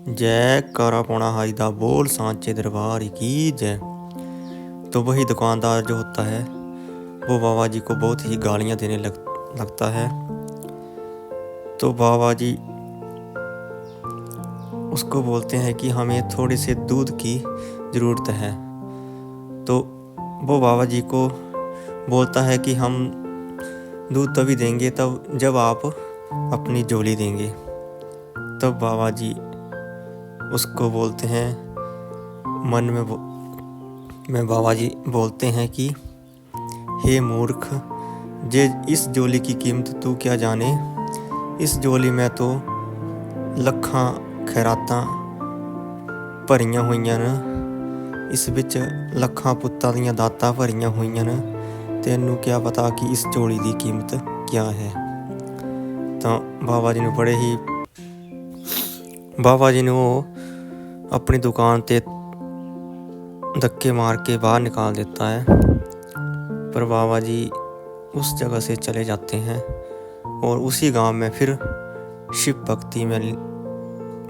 जय कारा पौना हाई दा बोल सांचे दरबार की जय। तो वही दुकानदार जो होता है वो बाबा जी को बहुत ही गालियाँ देने लगता है। तो बाबा जी उसको बोलते हैं कि हमें थोड़े से दूध की ज़रूरत है। तो वो बाबा जी को बोलता है कि हम दूध तभी देंगे तब जब आप अपनी झोली देंगे। तब बाबा जी उसको बोलते हैं मन में बाबा जी बोलते हैं कि हे मूर्ख, जे इस झोली की कीमत तू क्या जाने। इस झोली में तो ਲੱਖਾਂ ਖੈਰਾਤਾਂ ਭਰੀਆਂ ਹੋਈਆਂ ਨੇ। ਇਸ ਵਿੱਚ ਲੱਖਾਂ ਪੁੱਤਾਂ ਦੀਆਂ ਦਾਤਾਂ ਭਰੀਆਂ ਹੋਈਆਂ ਨੇ। ਤੈਨੂੰ ਕਿਆ ਪਤਾ ਕਿ ਇਸ ਝੋਲੀ ਦੀ ਕੀਮਤ ਕਿਆ ਹੈ। ਤਾਂ ਬਾਬਾ ਜੀ ਨੂੰ ਉਹ अपनी दुकान पे धक्के मार के बाहर निकाल देता है। पर बाबा जी उस जगह से चले जाते हैं और उसी गांव में फिर शिव भक्ति में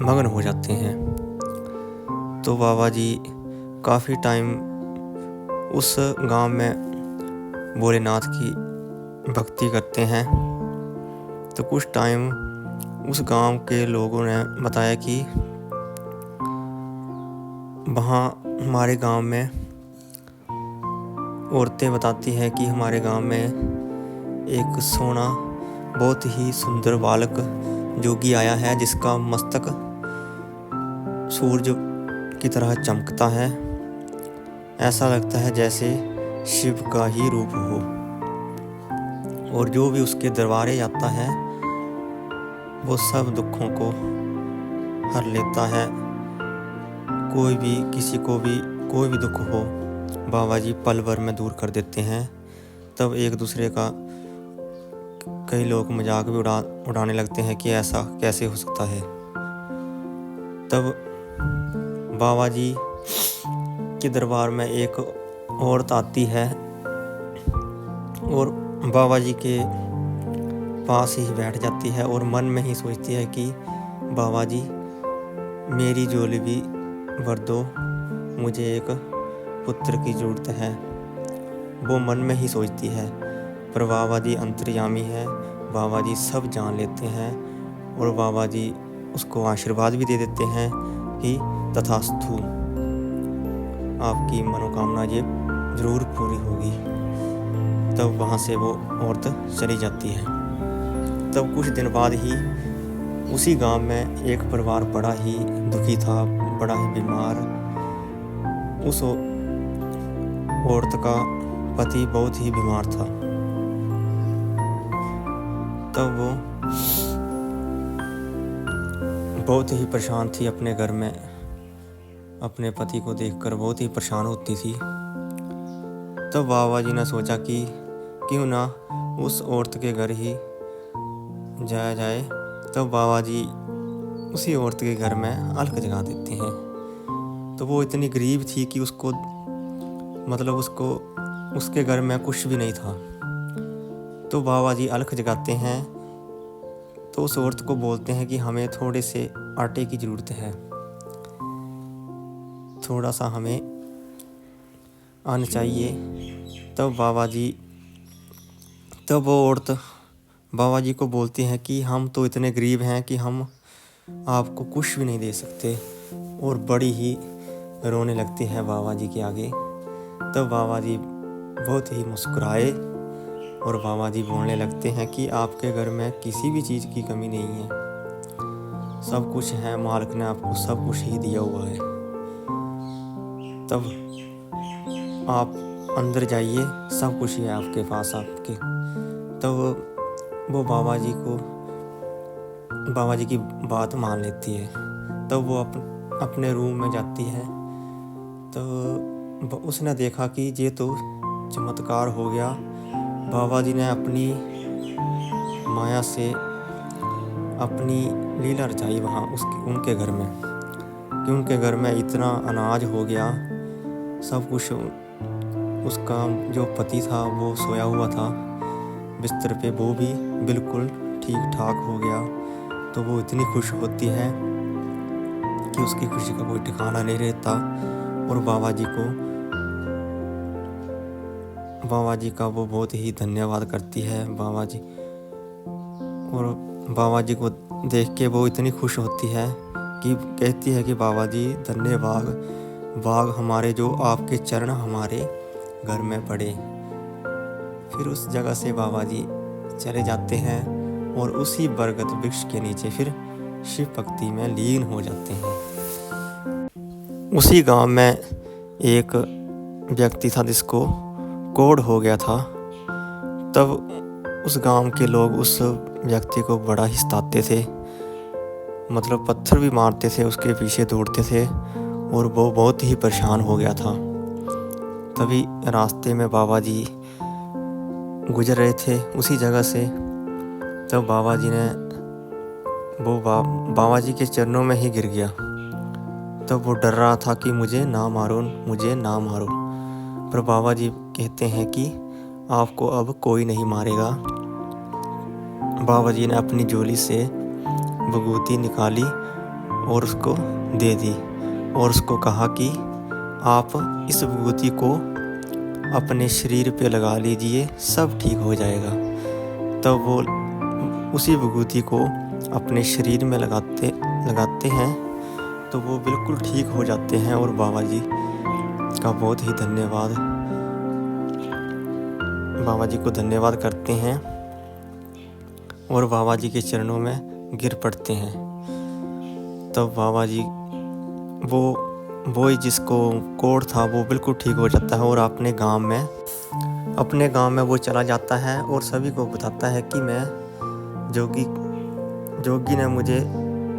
मगन हो जाते हैं। तो बाबा जी काफ़ी टाइम उस गांव में भोलेनाथ की भक्ति करते हैं। तो कुछ टाइम उस गांव के लोगों ने बताया कि वहाँ हमारे गांव में औरतें बताती हैं कि हमारे गांव में एक सोना बहुत ही सुंदर बालक जोगी आया है, जिसका मस्तक सूरज की तरह चमकता है। ऐसा लगता है जैसे शिव का ही रूप हो। और जो भी उसके दरबारे जाता है वो सब दुखों को हर लेता है। किसी को भी कोई भी दुख हो बाबा जी पल भर में दूर कर देते हैं। तब एक दूसरे का कई लोग मजाक भी उड़ाने लगते हैं कि ऐसा कैसे हो सकता है। तब बाबा जी के दरबार में एक औरत आती है और बाबा जी के पास ही बैठ जाती है और मन में ही सोचती है कि बाबा जी मेरी झोली भी भर दो, मुझे एक पुत्र की ज़रूरत है। वो मन में ही सोचती है। पर बाबा जी अंतर्यामी है, बाबा जी सब जान लेते हैं और बाबा जी उसको आशीर्वाद भी दे देते हैं कि तथास्तु, आपकी मनोकामना ये ज़रूर पूरी होगी। तब वहाँ से वो औरत चली जाती है। तब कुछ दिन बाद ही उसी गांव में एक परिवार बड़ा ही दुखी था, बड़ा ही बीमार। उस औरत का पति बहुत ही बीमार था। तब वो बहुत ही परेशान थी अपने घर में। अपने पति को देखकर बहुत ही परेशान होती थी। तब बाबा जी ने सोचा कि क्यों ना उस औरत के घर ही जाया जाए। तब बाबा जी उसी औरत के घर में अलख जगा देते हैं। तो वो इतनी गरीब थी कि उसको उसके घर में कुछ भी नहीं था। तो बाबा जी अलख जगाते हैं तो उस औरत को बोलते हैं कि हमें थोड़े से आटे की ज़रूरत है, थोड़ा सा हमें अन्न चाहिए। तब वो औरत बाबा जी को बोलती हैं कि हम तो इतने गरीब हैं कि हम आपको कुछ भी नहीं दे सकते। और बड़ी ही रोने लगती है बाबा जी के आगे। तब बाबा जी बहुत ही मुस्कुराए और बाबा जी बोलने लगते हैं कि आपके घर में किसी भी चीज़ की कमी नहीं है, सब कुछ है, मालिक ने आपको सब कुछ ही दिया हुआ है। तब आप अंदर जाइए, सब कुछ है आपके पास आपके। तब वो बाबा जी की बात मान लेती है। तब वो अपने रूम में जाती है। तो उसने देखा कि ये तो चमत्कार हो गया। बाबा जी ने अपनी माया से अपनी लीला रचाई वहाँ उनके घर में, कि उनके घर में इतना अनाज हो गया, सब कुछ। उसका जो पति था वो सोया हुआ था बिस्तर पे, वो भी बिल्कुल ठीक ठाक हो गया। तो वो इतनी खुश होती है कि उसकी खुशी का कोई ठिकाना नहीं रहता। और बाबा जी का वो बहुत ही धन्यवाद करती है बाबा जी। और बाबा जी को देख के वो इतनी खुश होती है कि कहती है कि बाबा जी धन्यवाद बाग हमारे, जो आपके चरण हमारे घर में पड़े। फिर उस जगह से बाबा जी चले जाते हैं और उसी बरगद वृक्ष के नीचे फिर शिव भक्ति में लीन हो जाते हैं। उसी गांव में एक व्यक्ति था जिसको कोढ़ हो गया था। तब उस गांव के लोग उस व्यक्ति को बड़ा ही सताते थे, मतलब पत्थर भी मारते थे, उसके पीछे दौड़ते थे और वो बहुत ही परेशान हो गया था। तभी रास्ते में बाबा जी गुजर रहे थे उसी जगह से। तब बाबा जी ने बाबा जी के चरणों में ही गिर गया। तब वो डर रहा था कि मुझे ना मारो, मुझे ना मारो। पर बाबा जी कहते हैं कि आपको अब कोई नहीं मारेगा। बाबा जी ने अपनी झोली से विभूति निकाली और उसको दे दी और उसको कहा कि आप इस विभूति को अपने शरीर पे लगा लीजिए, सब ठीक हो जाएगा। तब वो उसी विभूति को अपने शरीर में लगाते हैं तो वो बिल्कुल ठीक हो जाते हैं और बाबा जी का बहुत ही बाबा जी को धन्यवाद करते हैं और बाबा जी के चरणों में गिर पड़ते हैं। तब बाबा जी वो जिसको कोढ़ था वो बिल्कुल ठीक हो जाता है और अपने गांव में वो चला जाता है और सभी को बताता है कि मैं जोगी ने मुझे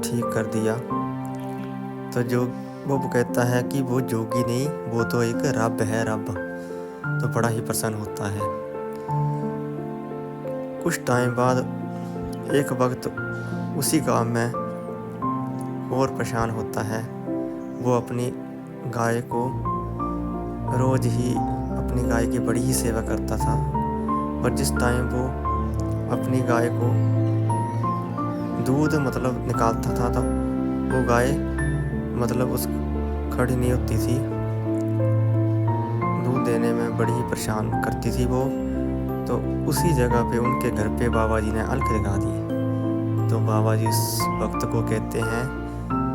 ठीक कर दिया। तो वो कहता है कि वो जोगी नहीं, वो तो एक रब है, रब। तो बड़ा ही प्रसन्न होता है। कुछ टाइम बाद एक वक्त उसी गांव में और परेशान होता है। वो अपनी गाय को रोज ही अपनी गाय की बड़ी ही सेवा करता था। पर जिस टाइम वो अपनी गाय को दूध निकालता था तो वो गाय उस खड़ी नहीं होती थी, दूध देने में बड़ी ही परेशान करती थी वो। तो उसी जगह पे उनके घर पे बाबा जी ने अलख लगा दी। तो बाबा जी उस भक्त को कहते हैं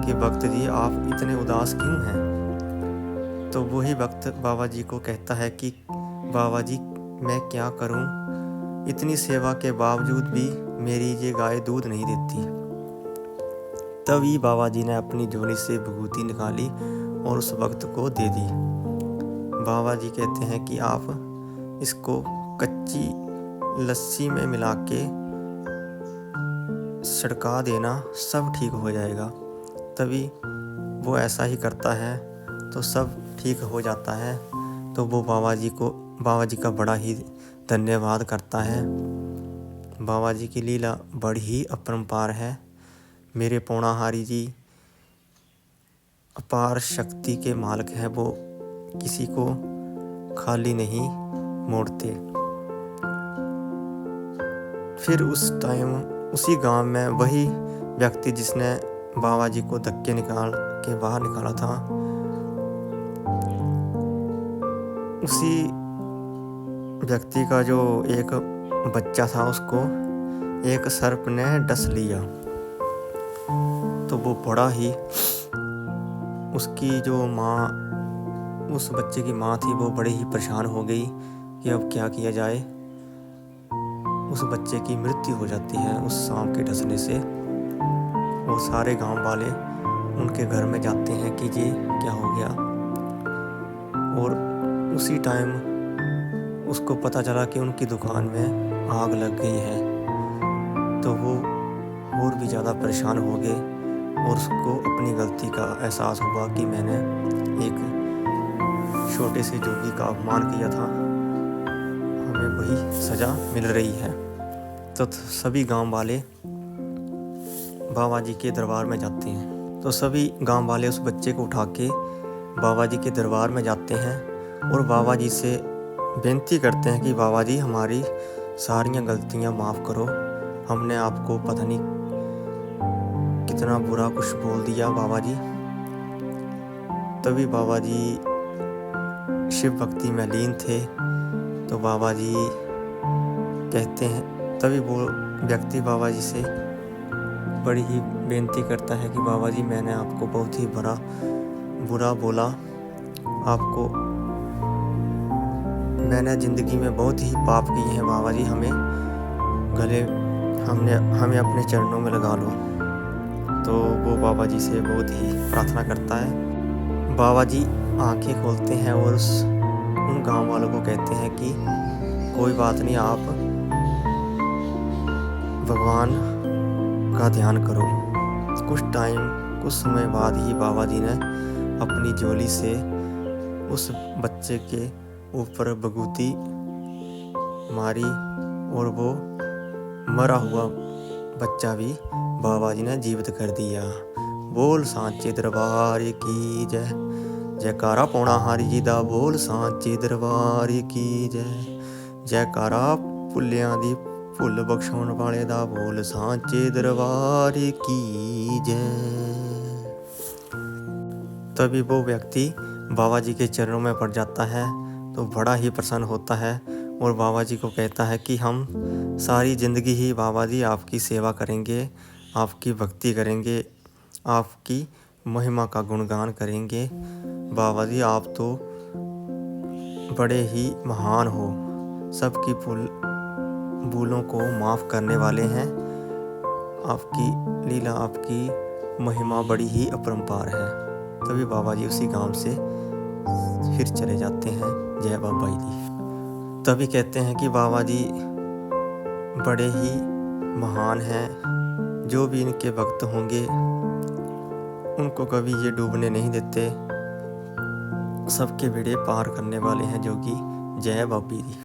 कि भक्त जी आप इतने उदास क्यों हैं। तो वही भक्त बाबा जी को कहता है कि बाबा जी मैं क्या करूं, इतनी सेवा के बावजूद भी मेरी ये गाय दूध नहीं देती। तभी बाबा जी ने अपनी झोली से विभूति निकाली और उस भक्त को दे दी। बाबा जी कहते हैं कि आप इसको कच्ची लस्सी में मिला के छिड़का देना, सब ठीक हो जाएगा। तभी वो ऐसा ही करता है तो सब ठीक हो जाता है। तो वो बाबा जी का बड़ा ही धन्यवाद करता है। बाबा जी की लीला बड़ी ही अपरंपार है। मेरे पौणाहारी जी अपार शक्ति के मालिक हैं, वो किसी को खाली नहीं मोड़ते। फिर उस टाइम उसी गांव में वही व्यक्ति जिसने बाबा जी को धक्के निकाल के बाहर निकाला था, उसी व्यक्ति का जो एक बच्चा था उसको एक सर्प ने डस लिया। तो वो बड़ा ही उसकी जो माँ, उस बच्चे की माँ थी, वो बड़ी ही परेशान हो गई कि अब क्या किया जाए। उस बच्चे की मृत्यु हो जाती है उस सांप के डसने से। और सारे गांव वाले उनके घर में जाते हैं कि ये क्या हो गया। और उसी टाइम उसको पता चला कि उनकी दुकान में आग लग गई है। तो वो और भी ज़्यादा परेशान हो गए और उसको अपनी गलती का एहसास हुआ कि मैंने एक छोटे से जोगी का अपमान किया था, हमें वही सज़ा मिल रही है। तो सभी गांव वाले बाबा जी के दरबार में जाते हैं। तो सभी गांव वाले उस बच्चे को उठा के बाबा जी के दरबार में जाते हैं और बाबा जी से बेनती करते हैं कि बाबा जी हमारी सारियां गलतियां माफ़ करो, हमने आपको पता नहीं कितना बुरा कुछ बोल दिया बाबा जी। तभी बाबा जी शिव भक्ति में लीन थे। तो बाबा जी कहते हैं, तभी वो व्यक्ति बाबा जी से बड़ी ही बेनती करता है कि बाबा जी मैंने आपको बहुत ही बुरा बोला, आपको मैंने ज़िंदगी में बहुत ही पाप किए हैं बाबा जी, हमें अपने चरणों में लगा लो। तो वो बाबा जी से बहुत ही प्रार्थना करता है। बाबा जी आंखें खोलते हैं और उन गांव वालों को कहते हैं कि कोई बात नहीं, आप भगवान का ध्यान करो। कुछ समय बाद ही बाबा जी ने अपनी झोली से उस बच्चे के ऊपर भभूति मारी और वो मरा हुआ बच्चा भी बाबा जी ने जीवित कर दिया। बोल सांचे दरबार की जय, जयकारा पौना हारी जी दा, बोल सांचे दरबार की जय, जयकारा भुल्लियां दी भुल बख्शाउण वाले दा, बोल सांचे दरबार की जय। तभी वो व्यक्ति बाबा जी के चरणों में पड़ जाता है तो बड़ा ही प्रसन्न होता है और बाबा जी को कहता है कि हम सारी ज़िंदगी ही बाबा जी आपकी सेवा करेंगे, आपकी भक्ति करेंगे, आपकी महिमा का गुणगान करेंगे। बाबा जी आप तो बड़े ही महान हो, सबकी भूलों को माफ़ करने वाले हैं, आपकी लीला, आपकी महिमा बड़ी ही अपरंपार है। तभी बाबा जी उसी गांव से फिर चले जाते हैं। जय बाबा जी। तभी कहते हैं कि बाबा जी बड़े ही महान हैं, जो भी इनके भक्त होंगे उनको कभी ये डूबने नहीं देते, सबके बेड़े पार करने वाले हैं जोगी। जय बाबा जी।